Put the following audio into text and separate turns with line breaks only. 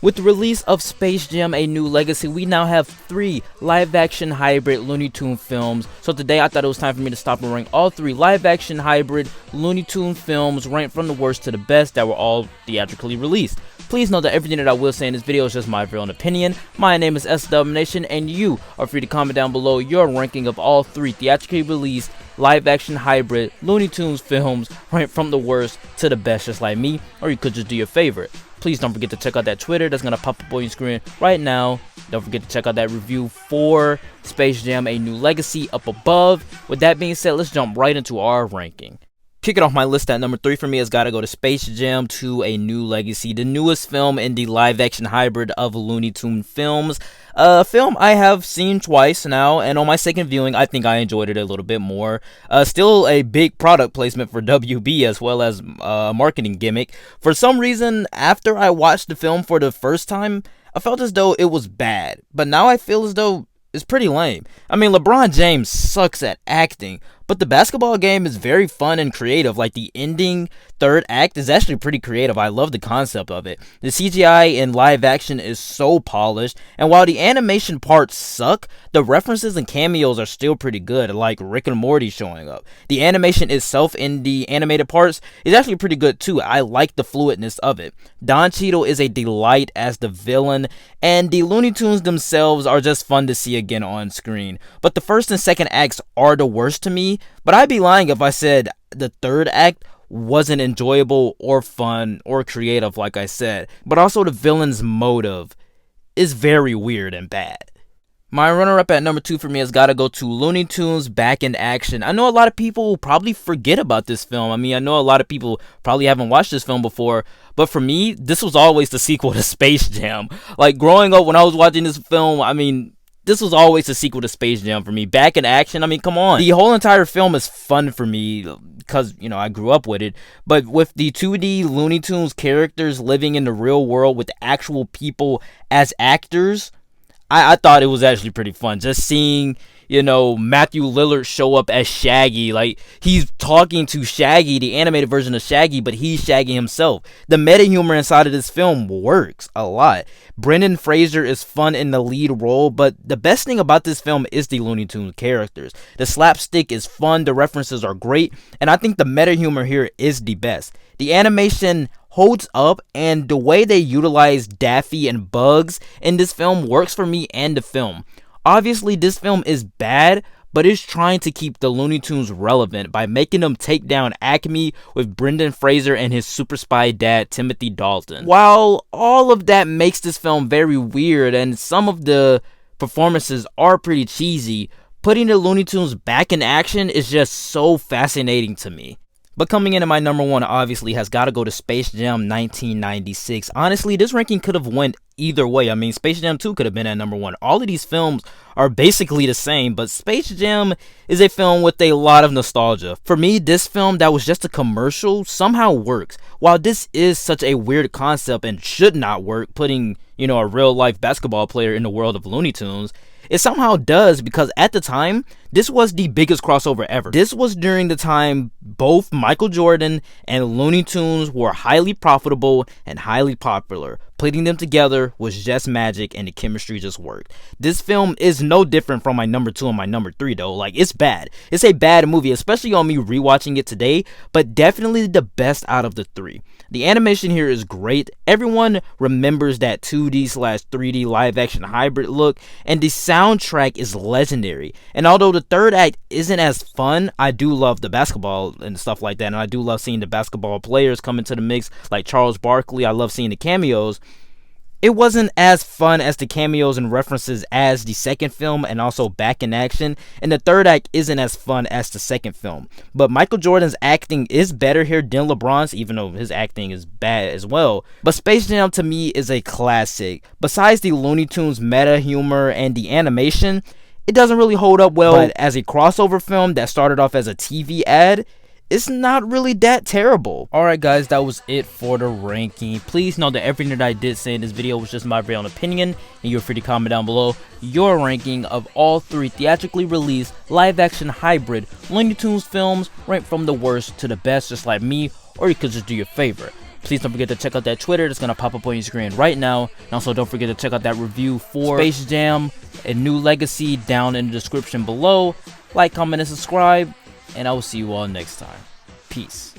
With the release of Space Jam: A New Legacy, we now have 3 live-action hybrid Looney Tune films. So today I thought it was time for me to stop and rank all 3 live-action hybrid Looney Tune films ranked from the worst to the best that were all theatrically released. Please know that everything that I will say in this video is just my very own opinion. My name is SWNation, and you are free to comment down below your ranking of all 3 theatrically released live-action hybrid Looney Tunes films ranked from the worst to the best, just like me, or you could just do your favorite. Please don't forget to check out that Twitter that's going to pop up on your screen right now. Don't forget to check out that review for Space Jam: A New Legacy up above. With that being said, let's jump right into our ranking. Kicking off my list at number 3 for me has got to go to Space Jam 2: A New Legacy, the newest film in the live-action hybrid of Looney Tune films. A film I have seen twice now, and on my second viewing, I think I enjoyed it a little bit more. Still a big product placement for WB as well as a marketing gimmick. For some reason, after I watched the film for the first time, I felt as though it was bad, but now I feel as though it's pretty lame. I mean, LeBron James sucks at acting, but the basketball game is very fun and creative. Like, the ending third act is actually pretty creative. I love the concept of it. The CGI in live action is so polished, and while the animation parts suck, the references and cameos are still pretty good, like Rick and Morty showing up. The animation itself in the animated parts is actually pretty good too. I like the fluidness of it. Don Cheadle is a delight as the villain, and the Looney Tunes themselves are just fun to see again on screen. But the first and second acts are the worst to me, but I'd be lying if I said the third act wasn't enjoyable or fun or creative, like I said. But also the villain's motive is very weird and bad. My runner-up at number 2 for me has got to go to Looney Tunes Back in Action. I know a lot of people will probably forget about this film. I mean, I know a lot of people probably haven't watched this film before, but for me, this was always the sequel to Space Jam. Like, growing up when I was watching this film, I mean, this was always a sequel to Space Jam for me. Back in Action, I mean, come on. The whole entire film is fun for me because, you know, I grew up with it. But with the 2D Looney Tunes characters living in the real world with actual people as actors, I thought it was actually pretty fun. Just seeing, you know, Matthew Lillard show up as Shaggy. Like, he's talking to Shaggy, the animated version of Shaggy, but he's Shaggy himself. The meta humor inside of this film works a lot. Brendan Fraser is fun in the lead role, but the best thing about this film is the Looney Tunes characters. The slapstick is fun, the references are great, and I think the meta humor here is the best. The animation holds up, and the way they utilize Daffy and Bugs in this film works for me and the film. Obviously, this film is bad, but it's trying to keep the Looney Tunes relevant by making them take down Acme with Brendan Fraser and his super spy dad, Timothy Dalton. While all of that makes this film very weird and some of the performances are pretty cheesy, putting the Looney Tunes back in action is just so fascinating to me. But coming in at my number 1 obviously has got to go to Space Jam 1996. Honestly, this ranking could have went either way. I mean, Space Jam 2 could have been at number 1. All of these films are basically the same, but Space Jam is a film with a lot of nostalgia. For me, this film that was just a commercial somehow works. While this is such a weird concept and should not work, putting, you know, a real-life basketball player in the world of Looney Tunes, it somehow does, because at the time, this was the biggest crossover ever. This was during the time both Michael Jordan and Looney Tunes were highly profitable and highly popular. Putting them together was just magic, and the chemistry just worked. This film is no different from my number 2 and my number 3 though. Like, it's bad. It's a bad movie, especially on me rewatching it today, but definitely the best out of the 3. The animation here is great. Everyone remembers that 2D/3D live action hybrid look, and the soundtrack is legendary. And although the third act isn't as fun, I do love the basketball and stuff like that, and I do love seeing the basketball players come into the mix, like Charles Barkley. I love seeing the cameos. It wasn't as fun as the cameos and references as the second film, and also Back in Action, and the third act isn't as fun as the second film. But Michael Jordan's acting is better here than LeBron's, even though his acting is bad as well. But Space Jam to me is a classic. Besides the Looney Tunes meta humor and the animation, it doesn't really hold up well. But as a crossover film that started off as a TV ad, it's not really that terrible. Alright guys, that was it for the ranking. Please know that everything that I did say in this video was just my very own opinion, and you're free to comment down below your ranking of all 3 theatrically released live action hybrid Looney Tunes films ranked from the worst to the best, just like me, or you could just do your favorite. Please don't forget to check out that Twitter that's gonna pop up on your screen right now. And also don't forget to check out that review for Space Jam: A New Legacy down in the description below. Like, comment, and subscribe, and I will see you all next time. Peace.